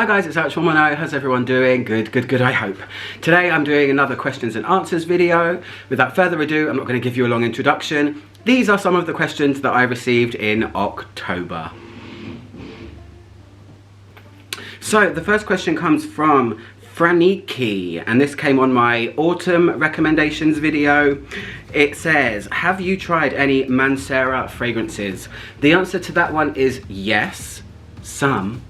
Hi guys, it's Alex from Mono. How's everyone doing? Good, I hope. Today I'm doing another questions and answers video. Without further ado, I'm not going to give you a long introduction. These are some of the questions that I received in October. So the first question comes from Franiki, and this came on my autumn recommendations video. It says, have you tried any Mancera fragrances? The answer to that one is yes, some.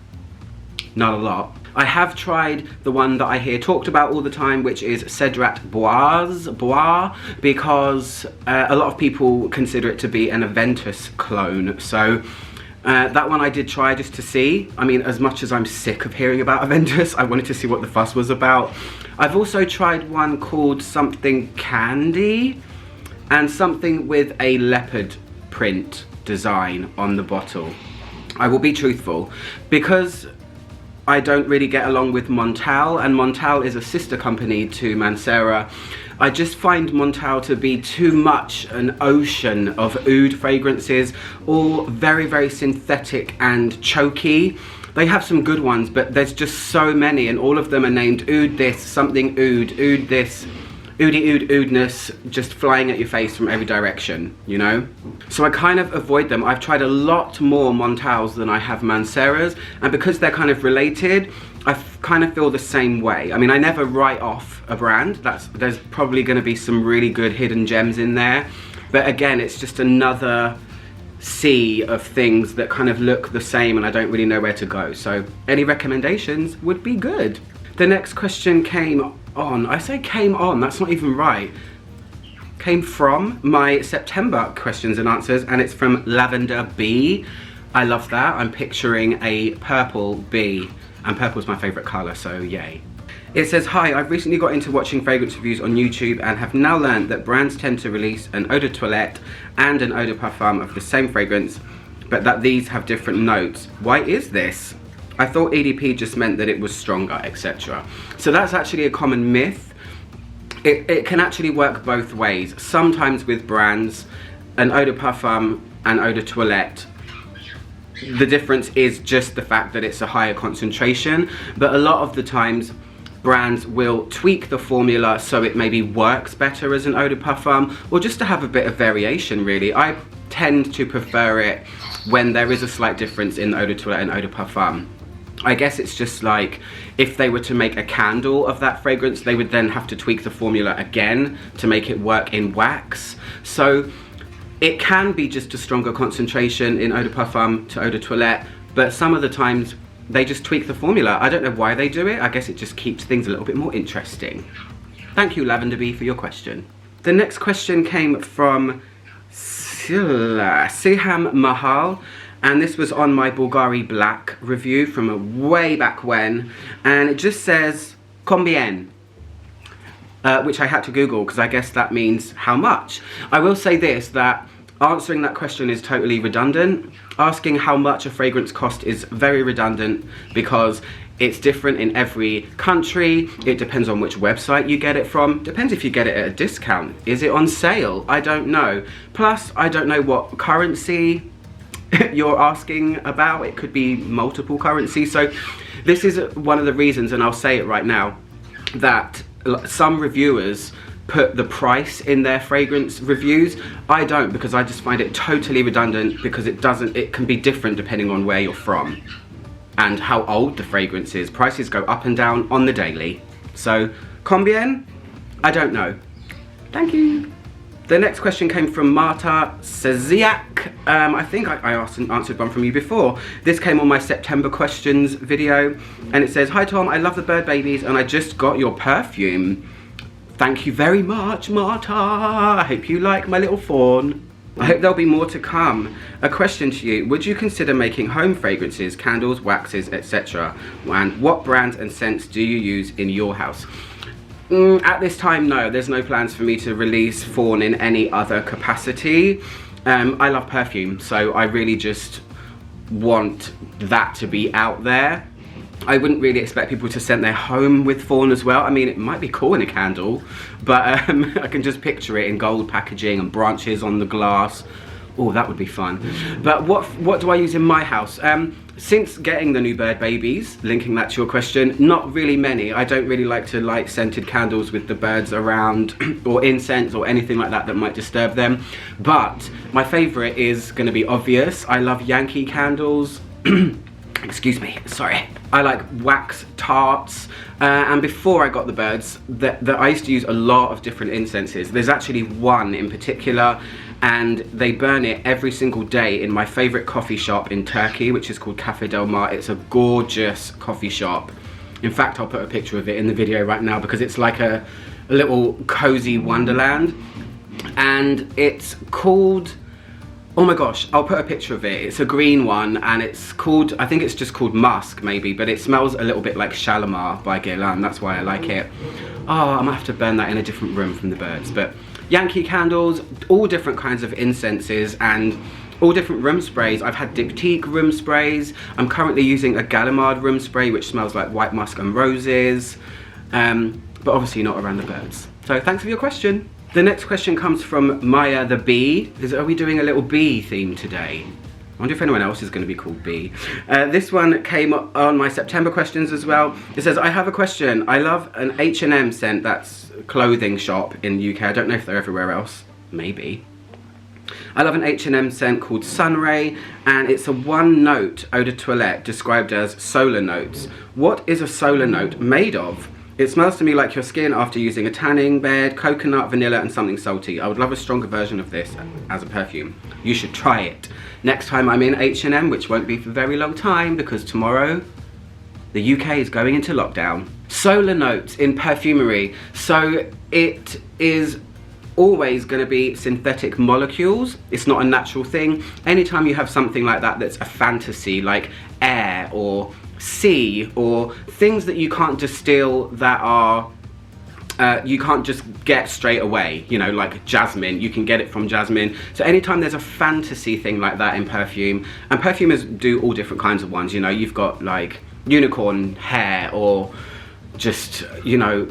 Not a lot. I have tried the one that I hear talked about all the time, which is Cedrat Bois, because a lot of people consider it to be an Aventus clone. So that one I did try just to see. I mean, as much as I'm sick of hearing about Aventus, I wanted to see what the fuss was about. I've also tried one called something Candy and something with a leopard print design on the bottle. I will be truthful, because I don't really get along with Montal, and Montal is a sister company to Mancera. I just find Montal to be too much an ocean of oud fragrances, all very synthetic and choky. They have some good ones, but there's just so many, and all of them are named oud this, something oud this, oudness, just flying at your face from every direction, you know? So I kind of avoid them. I've tried a lot more Montals than I have Manceras, and because they're kind of related, I kind of feel the same way. I mean, I never write off a brand. There's probably going to be some really good hidden gems in there, but again, it's just another sea of things that kind of look the same, and I don't really know where to go. So any recommendations would be good. The next question came on, I say came on, that's not even right. Came from my September questions and answers, and it's from Lavender Bee. I love that. I'm picturing a purple bee, and purple's my favorite color, so yay. It says, hi, I've recently got into watching fragrance reviews on YouTube and have now learned that brands tend to release an Eau de Toilette and an Eau de Parfum of the same fragrance, but that these have different notes. Why is this? I thought EDP just meant that it was stronger, etc. So that's actually a common myth. It can actually work both ways. Sometimes with brands, an Eau de Parfum and Eau de Toilette, the difference is just the fact that it's a higher concentration, but a lot of the times brands will tweak the formula so it maybe works better as an Eau de Parfum, or just to have a bit of variation, really. I tend to prefer it when there is a slight difference in Eau de Toilette and Eau de Parfum. I guess it's just like if they were to make a candle of that fragrance, they would then have to tweak the formula again to make it work in wax. So it can be just a stronger concentration in Eau de Parfum to Eau de Toilette, but some of the times they just tweak the formula. I don't know why they do it. I guess it just keeps things a little bit more interesting. Thank you, Lavender Bee, for your question. The next question came from Siham Mahal, and this was on my Bulgari Black review from a way back when, and it just says combien, which I had to Google because I guess that means how much. I will say this, that answering that question is totally redundant. Asking how much a fragrance cost is very redundant because it's different in every country. It depends on which website you get it from. Depends if you get it at a discount. Is it on sale? I don't know. Plus, I don't know what currency you're asking about. It could be multiple currencies. So this is one of the reasons, and I'll say it right now, that some reviewers put the price in their fragrance reviews. I don't, because I just find it totally redundant, because it can be different depending on where you're from and how old the fragrance is. Prices go up and down on the daily. So combien? I don't know. Thank you. The next question came from Marta Seziak. I think I answered one from you before. This came on my September questions video, and it says, hi Tom, I love the bird babies and I just got your perfume. Thank you very much, Marta. I hope you like my little fawn. I hope there'll be more to come. A question to you, would you consider making home fragrances, candles, waxes, etc.? And what brands and scents do you use in your house? At this time, no. There's no plans for me to release FAUN in any other capacity. I love perfume, so I really just want that to be out there. I wouldn't really expect people to scent their home with FAUN as well. I mean, it might be cool in a candle, but I can just picture it in gold packaging and branches on the glass. Oh, that would be fun. But what do I use in my house? Since getting the new bird babies, linking that to your question, not really many. I don't really like to light scented candles with the birds around, or incense or anything like that that might disturb them. But my favourite is going to be obvious. I love Yankee candles. Excuse me, sorry. I like wax tarts, and before I got the birds, I used to use a lot of different incenses. There's actually one in particular, and they burn it every single day in my favourite coffee shop in Turkey, which is called Cafe Del Mar. It's a gorgeous coffee shop. In fact, I'll put a picture of it in the video right now because it's like a little cozy wonderland. And it's called, oh my gosh, I'll put a picture of it. It's a green one, and it's called, I think it's just called Musk maybe, but it smells a little bit like Shalimar by Guerlain. That's why I like it. Oh, I'm gonna have to burn that in a different room from the birds. But Yankee candles, all different kinds of incenses, and all different room sprays. I've had Diptyque room sprays. I'm currently using a Gallimard room spray, which smells like white musk and roses, but obviously not around the birds. So thanks for your question. The next question comes from Maya the Bee. Are we doing a little bee theme today? I wonder if anyone else is going to be called Bee. This one came on my September questions as well. It says, I have a question. I love an H&M scent, that's a clothing shop in the UK. I don't know if they're everywhere else. Maybe. I love an H&M scent called Sunray, and it's a one-note Eau de Toilette described as solar notes. What is a solar note made of? It smells to me like your skin after using a tanning bed, coconut, vanilla, and something salty. I would love a stronger version of this as a perfume. You should try it. Next time I'm in H&M, which won't be for a very long time because tomorrow the UK is going into lockdown. Solar notes in perfumery. So it is always going to be synthetic molecules. It's not a natural thing. Anytime you have something like that that's a fantasy, like air or sea, or things that you can't distill, that are you can't just get straight away, you know, like jasmine, you can get it from jasmine. So anytime there's a fantasy thing like that in perfume, and perfumers do all different kinds of ones, you know, you've got like unicorn hair, or just, you know,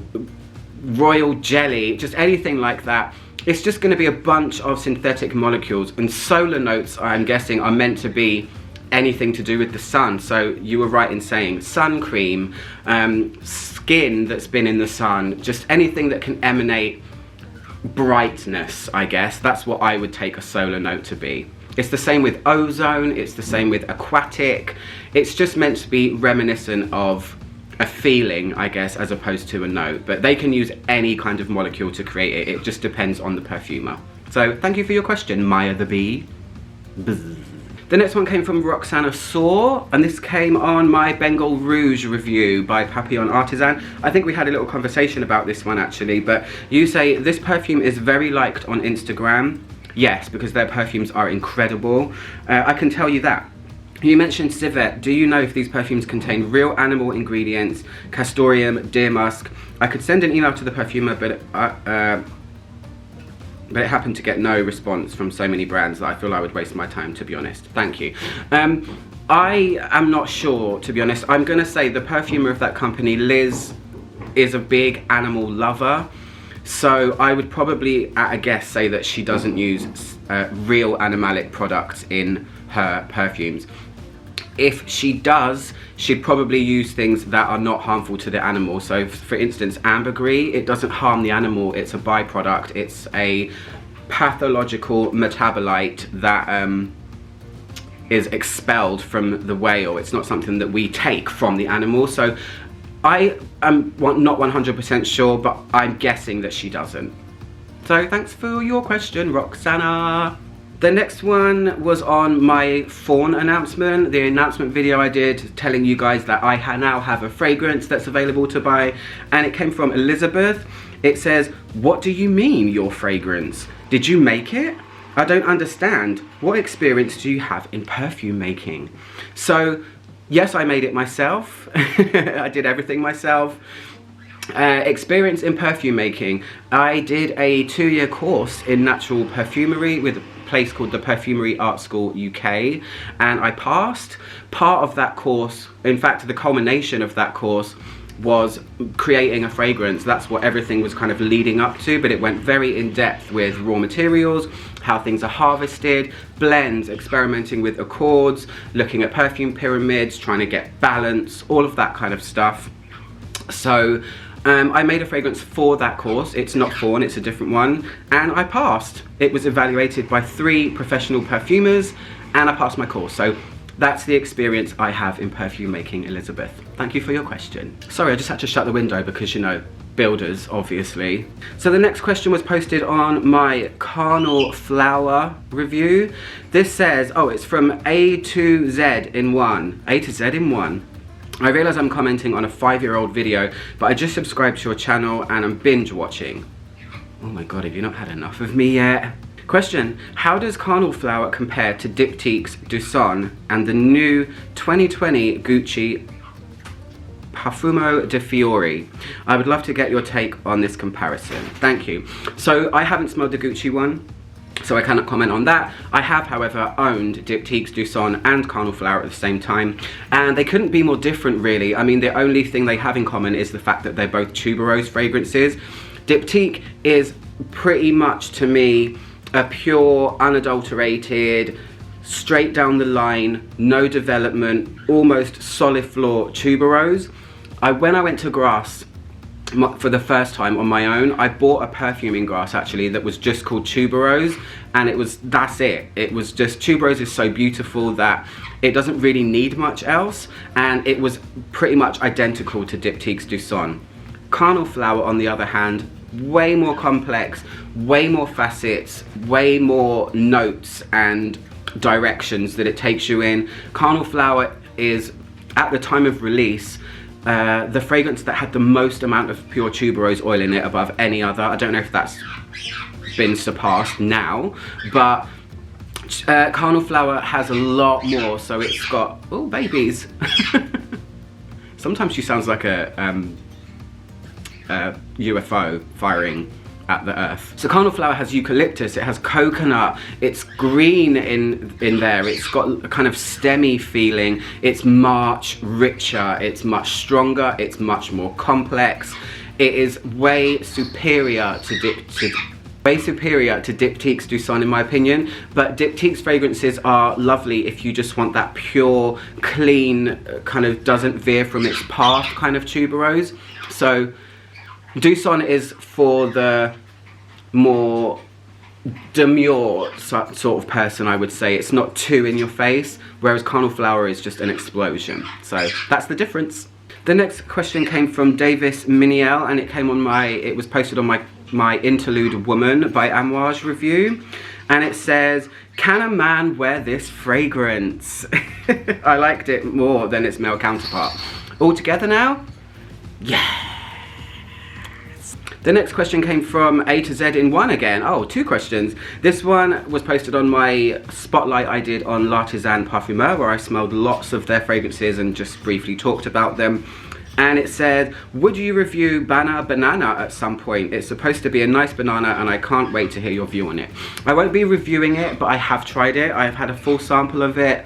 royal jelly, just anything like that. It's just going to be a bunch of synthetic molecules, and solar notes, I'm guessing, are meant to be anything to do with the sun. So you were right in saying sun cream, skin that's been in the sun, just anything that can emanate brightness, I guess. That's what I would take a solar note to be. It's the same with ozone, it's the same with aquatic. It's just meant to be reminiscent of a feeling, I guess, as opposed to a note. But they can use any kind of molecule to create it. It just depends on the perfumer. So thank you for your question, Maya the Bee. Bzz. The next one came from Roxana Saw, and this came on my Bengal Rouge review by Papillon Artisan. I think we had a little conversation about this one actually, but you say, this perfume is very liked on Instagram. Yes, because their perfumes are incredible. I can tell you that. You mentioned civet. Do you know if these perfumes contain real animal ingredients, castoreum, deer musk? I could send an email to the perfumer, but it happened to get no response from so many brands that I feel I would waste my time, to be honest. Thank you. I am not sure, to be honest. I'm gonna say the perfumer of that company, Liz, is a big animal lover. So I would probably, at a guess, say that she doesn't use real animalic products in her perfumes. If she does, she'd probably use things that are not harmful to the animal. So for instance, ambergris, it doesn't harm the animal, it's a byproduct. It's a pathological metabolite that is expelled from the whale. It's not something that we take from the animal. So I am not 100% sure, but I'm guessing that she doesn't. So thanks for your question, Roxana. The next one was on my FAUN announcement, the announcement video I did telling you guys that I now have a fragrance that's available to buy, and it came from Elizabeth. It says, what do you mean, your fragrance? Did you make it? I don't understand. What experience do you have in perfume making? So, yes, I made it myself. I did everything myself. Experience in perfume making. I did a 2-year course in natural perfumery with place called the Perfumery Art School UK, and I passed. Part of that course, in fact the culmination of that course, was creating a fragrance. That's what everything was kind of leading up to, but it went very in depth with raw materials, how things are harvested, blends, experimenting with accords, looking at perfume pyramids, trying to get balance, all of that kind of stuff. So I made a fragrance for that course. It's not FAUN, it's a different one, and I passed. It was evaluated by 3 professional perfumers, and I passed my course. So that's the experience I have in perfume making, Elizabeth. Thank you for your question. Sorry, I just had to shut the window because, you know, builders, obviously. So the next question was posted on my Carnal Flower review. This says, oh, it's from A to Z in one. A to Z in one. I realise I'm commenting on a 5-year-old video, but I just subscribed to your channel and I'm binge watching. Oh my God, have you not had enough of me yet? Question, how does Carnal Flower compare to Diptyque's Duson and the new 2020 Gucci Profumo di Fiori? I would love to get your take on this comparison. Thank you. So I haven't smelled the Gucci one, so I cannot comment on that. I have, however, owned Diptyque's Duson and Carnal Flower at the same time, and they couldn't be more different, really. I mean, the only thing they have in common is the fact that they're both tuberose fragrances. Diptyque is pretty much, to me, a pure, unadulterated, straight down the line, no development, almost soliflor tuberose. When I went to Grasse for the first time on my own, I bought a perfume in Grasse actually that was just called tuberose, and that's it. It was just, tuberose is so beautiful that it doesn't really need much else, and it was pretty much identical to Diptyque's Duson. Carnal Flower, on the other hand, way more complex, way more facets, way more notes and directions that it takes you in. Carnal Flower is, at the time of release, the fragrance that had the most amount of pure tuberose oil in it above any other. I don't know if that's been surpassed now, but Carnal Flower has a lot more, so it's got, oh babies. Sometimes she sounds like a UFO firing at the earth. So Carnal Flower has eucalyptus, it has coconut, it's green in there, it's got a kind of stemmy feeling, it's much richer, it's much stronger, it's much more complex. It is way superior to Diptyque's Duson in my opinion, but Diptyque's fragrances are lovely if you just want that pure, clean, kind of doesn't veer from its path kind of tuberose. So Duson is for the more demure sort of person, I would say. It's not too in your face, whereas Carnal Flower is just an explosion. So that's the difference. The next question came from Davis Miniel, and it was posted on my Interlude Woman by Amouage review, and it says, can a man wear this fragrance? I liked it more than its male counterpart. All together now? Yeah. The next question came from A to Z in one again. Oh, 2 questions. This one was posted on my spotlight I did on L'Artisan Parfumeur, where I smelled lots of their fragrances and just briefly talked about them. And it said, would you review Bana Banana at some point? It's supposed to be a nice banana and I can't wait to hear your view on it. I won't be reviewing it, but I have tried it. I have had a full sample of it.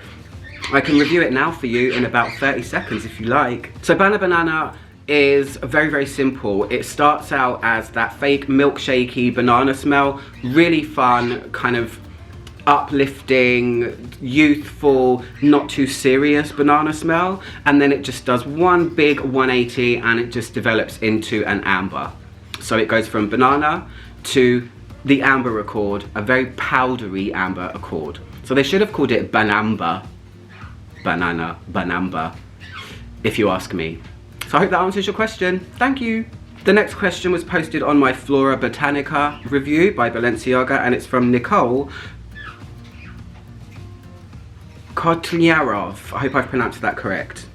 I can review it now for you in about 30 seconds if you like. So Bana Banana is very, very simple. It starts out as that fake milkshakey banana smell, really fun, kind of uplifting, youthful, not too serious banana smell, and then it just does one big 180 and it just develops into an amber. So it goes from banana to the amber accord, a very powdery amber accord. So they should have called it banamba, banana, banamba, if you ask me. So I hope that answers your question. Thank you. The next question was posted on my Flora Botanica review by Balenciaga, and it's from Nicole Kotlyarov. I hope I've pronounced that correct.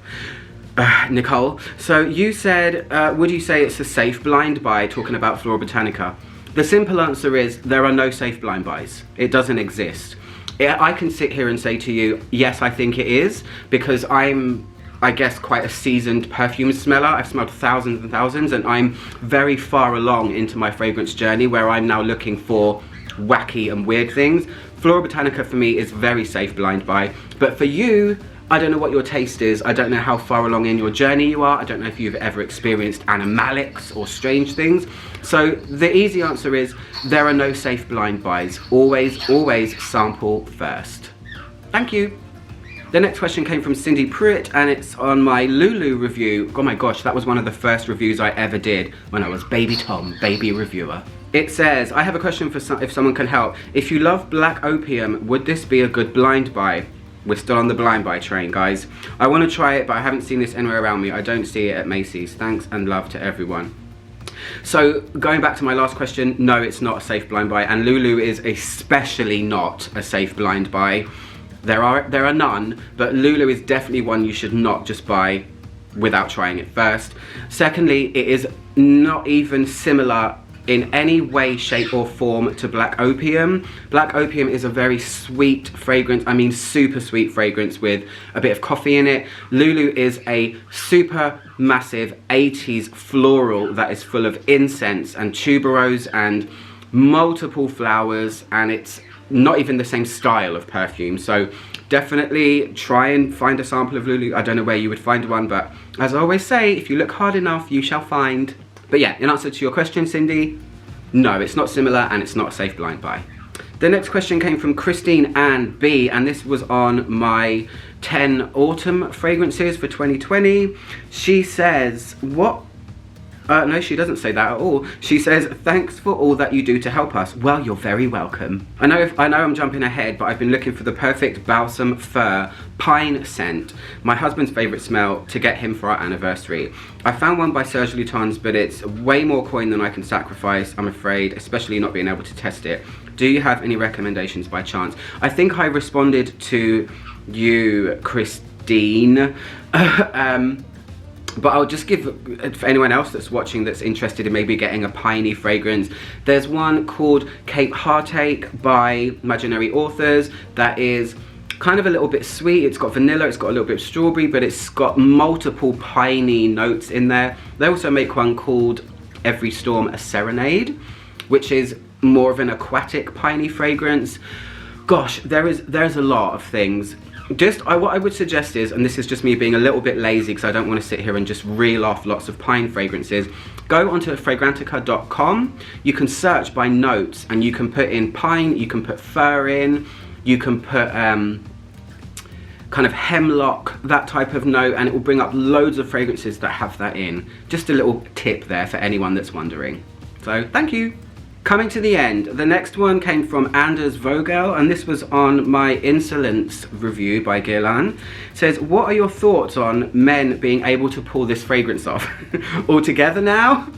Nicole. So you said, would you say it's a safe blind buy, talking about Flora Botanica? The simple answer is there are no safe blind buys. It doesn't exist. I can sit here and say to you, yes, I think it is, because I'm, I guess, quite a seasoned perfume smeller. I've smelled thousands and thousands, and I'm very far along into my fragrance journey where I'm now looking for wacky and weird things. Flora Botanica for me is very safe blind buy, but for you, I don't know what your taste is. I don't know how far along in your journey you are. I don't know if you've ever experienced animalics or strange things. So the easy answer is there are no safe blind buys. Always, always sample first. Thank you. The next question came from Cindy Pruitt, and it's on my Lulu review. Oh my gosh, that was one of the first reviews I ever did when I was baby Tom, baby reviewer. It says, I have a question for if someone can help. If you love black opium, would this be a good blind buy? We're still on the blind buy train, guys. I want to try it, but I haven't seen this anywhere around me. I don't see it at Macy's. Thanks and love to everyone. So, going back to my last question, no, it's not a safe blind buy, and Lulu is especially not a safe blind buy. There are none, but Lulu is definitely one you should not just buy without trying it first. Secondly, it is not even similar in any way, shape or form to black opium. Black opium is a very sweet fragrance, I mean super sweet fragrance with a bit of coffee in it. Lulu is a super massive 80s floral that is full of incense and tuberose and multiple flowers, and it's not even the same style of perfume. So definitely try and find a sample of Lulu. I don't know where you would find one, but as I always say, if you look hard enough, you shall find. But yeah, in answer to your question, Cindy, no, it's not similar and it's not a safe blind buy. The next question came from Christine Ann B, and this was on my 10 autumn fragrances for 2020. She says, no, she doesn't say that at all. She says, thanks for all that you do to help us. Well, you're very welcome. I know I'm jumping ahead, but I've been looking for the perfect balsam fir pine scent, my husband's favorite smell, to get him for our anniversary. I found one by Serge Lutens, but it's way more coin than I can sacrifice, I'm afraid, especially not being able to test it. Do you have any recommendations by chance? I think I responded to you, Christine. But I'll just give, for anyone else that's watching that's interested in maybe getting a piney fragrance, there's one called Cape Heartache by Imaginary Authors that is kind of a little bit sweet. It's got vanilla, it's got a little bit of strawberry, but it's got multiple piney notes in there. They also make one called Every Storm a Serenade, which is more of an aquatic piney fragrance. Gosh, there's a lot of things. What I would suggest is, and this is just me being a little bit lazy because I don't want to sit here and just reel off lots of pine fragrances, go onto fragrantica.com. You can search by notes and you can put in pine, you can put fir in, you can put kind of hemlock, that type of note, and it will bring up loads of fragrances that have that in. Just a little tip there for anyone that's wondering. So thank you. Coming to the end, the next one came from Anders Vogel, and this was on my Insolence review by Guerlain. It says, what are your thoughts on men being able to pull this fragrance off? All together now?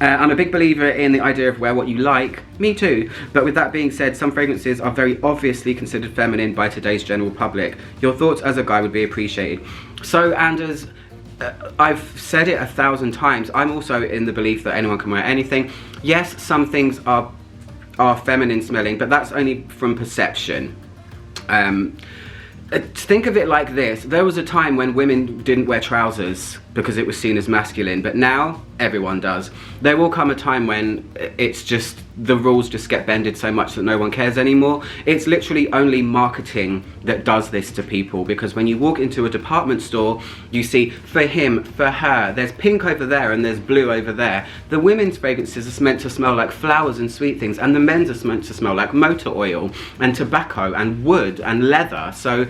I'm a big believer in the idea of wear what you like. Me too. But with that being said, some fragrances are very obviously considered feminine by today's general public. Your thoughts as a guy would be appreciated. So Anders, I've said it 1,000 times. I'm also in the belief that anyone can wear anything. Yes, some things are feminine smelling, but that's only from perception. Think of it like this. There was a time when women didn't wear trousers because it was seen as masculine, but now everyone does. There will come a time when it's just, the rules just get bended so much that no one cares anymore. It's literally only marketing that does this to people, because when you walk into a department store, you see for him, for her, there's pink over there and there's blue over there. The women's fragrances are meant to smell like flowers and sweet things, and the men's are meant to smell like motor oil and tobacco and wood and leather. So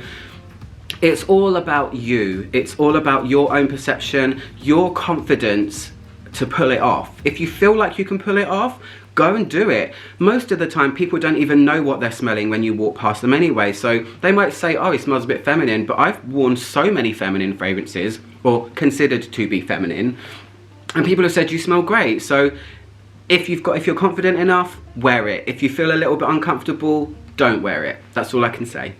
it's all about you. It's all about your own perception, your confidence to pull it off. If you feel like you can pull it off, go and do it. Most of the time, people don't even know what they're smelling when you walk past them anyway. So they might say, oh, it smells a bit feminine, but I've worn so many feminine fragrances, or considered to be feminine, and people have said you smell great. So if you're confident enough, wear it. If you feel a little bit uncomfortable, don't wear it. That's all I can say.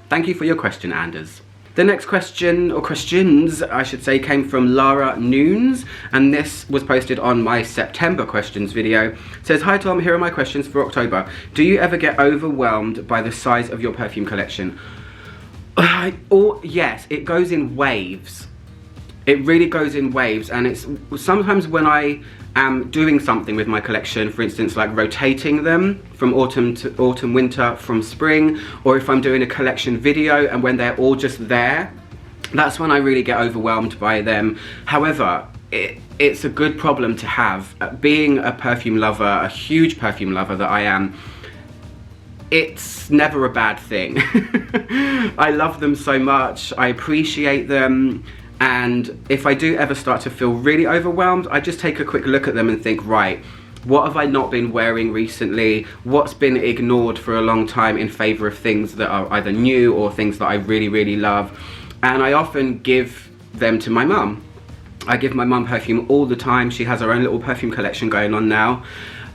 Thank you for your question, Anders. The next question, or questions I should say, came from Lara Noons, and this was posted on my September questions video. It says, hi Tom, here are my questions for October. Do you ever get overwhelmed by the size of your perfume collection? Yes, it goes in waves. It really goes in waves, and it's sometimes when I am doing something with my collection, for instance like rotating them from autumn to autumn, winter, from spring, or if I'm doing a collection video and when they're all just there, that's when I really get overwhelmed by them. However, it's a good problem to have. Being a perfume lover, a huge perfume lover that I am, it's never a bad thing. I love them so much, I appreciate them. And if I do ever start to feel really overwhelmed, I just take a quick look at them and think, right, what have I not been wearing recently? What's been ignored for a long time in favor of things that are either new or things that I really, really love? And I often give them to my mum. I give my mum perfume all the time. She has her own little perfume collection going on now.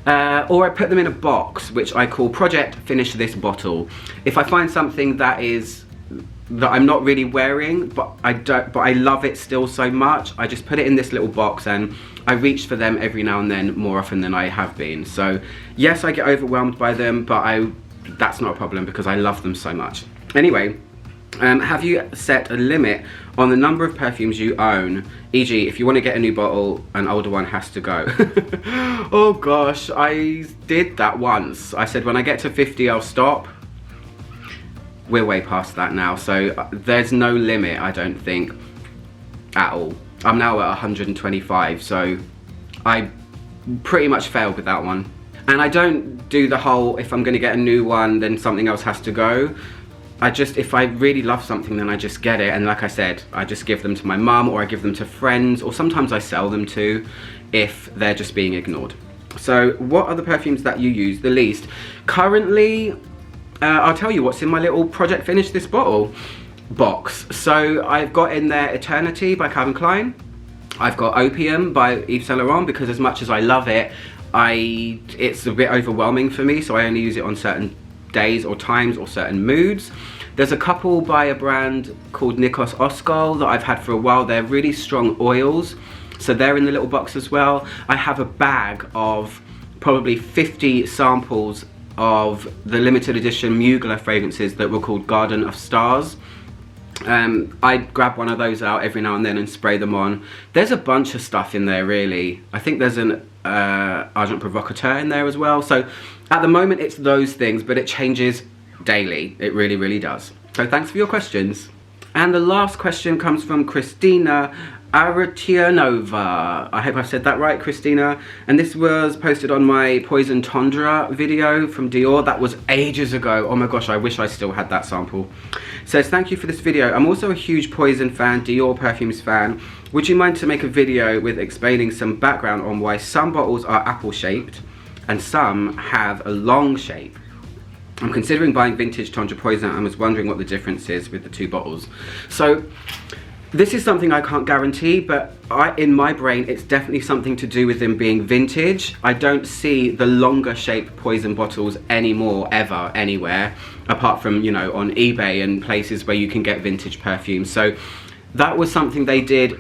Or I put them in a box, which I call Project Finish This Bottle. If I find something that I'm not really wearing, but I love it still so much, I just put it in this little box and I reach for them every now and then, more often than I have been. So yes, I get overwhelmed by them, but that's not a problem because I love them so much. Anyway, have you set a limit on the number of perfumes you own? E.g., if you want to get a new bottle, an older one has to go. Oh gosh, I did that once. I said when I get to 50 I'll stop. We're way past that now, so there's no limit, I don't think, at all. I'm now at 125, so I pretty much failed with that one. And I don't do the whole, if I'm gonna get a new one, then something else has to go. If I really love something, then I just get it, and like I said, I just give them to my mum, or I give them to friends, or sometimes I sell them too, if they're just being ignored. So what are the perfumes that you use the least? Currently, I'll tell you what's in my little Project Finish This Bottle box. So I've got in there Eternity by Calvin Klein. I've got Opium by Yves Saint Laurent, because as much as I love it, it's a bit overwhelming for me, so I only use it on certain days or times or certain moods. There's a couple by a brand called Nikos Oskol that I've had for a while. They're really strong oils, so they're in the little box as well. I have a bag of probably 50 samples of the limited edition Mugler fragrances that were called Garden of Stars. I grab one of those out every now and then and spray them on. There's a bunch of stuff in there really. I think there's an Argent Provocateur in there as well. So at the moment it's those things, but it changes daily. It really, really does. So thanks for your questions. And the last question comes from Christina Aratianova. I hope I've said that right, Christina. And this was posted on my Poison Tundra video from Dior. That was ages ago. Oh my gosh, I wish I still had that sample. It says, thank you for this video. I'm also a huge Poison fan, Dior Perfumes fan. Would you mind to make a video with explaining some background on why some bottles are apple shaped and some have a long shape? I'm considering buying vintage Tundra Poison and was wondering what the difference is with the two bottles. So this is something I can't guarantee, but in my brain, it's definitely something to do with them being vintage. I don't see the longer shaped Poison bottles anymore, ever, anywhere, apart from, you know, on eBay and places where you can get vintage perfumes. So that was something they did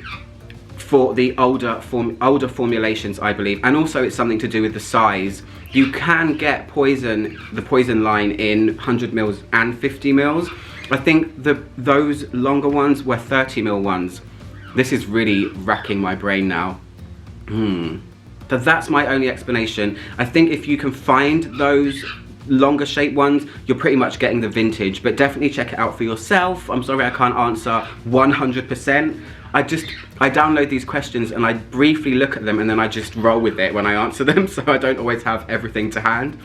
for the older formulations, I believe. And also it's something to do with the size. You can get the Poison line in 100 mils and 50 mils. I think those longer ones were 30 mil ones. This is really racking my brain now. But that's my only explanation. I think if you can find those longer shape ones, you're pretty much getting the vintage, but definitely check it out for yourself. I'm sorry I can't answer 100%. I download these questions and I briefly look at them and then I just roll with it when I answer them, so I don't always have everything to hand.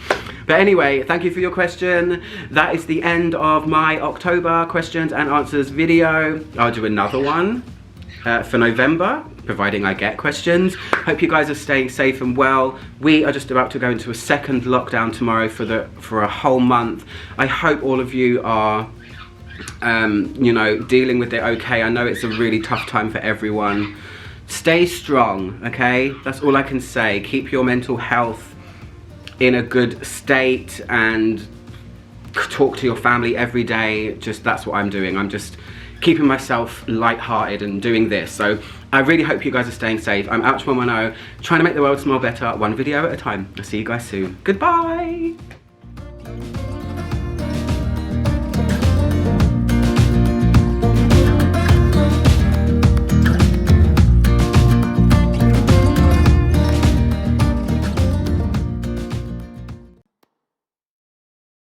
But anyway, thank you for your question. That is the end of my October questions and answers video. I'll do another one for November, providing I get questions. Hope you guys are staying safe and well. We are just about to go into a second lockdown tomorrow for a whole month. I hope all of you are you know, dealing with it okay. I know it's a really tough time for everyone. Stay strong, okay? That's all I can say. Keep your mental health in a good state and talk to your family every day. Just that's what I'm doing. I'm just keeping myself lighthearted and doing this. So I really hope you guys are staying safe. I'm Ouch 110, trying to make the world smell better, one video at a time. I'll see you guys soon. Goodbye.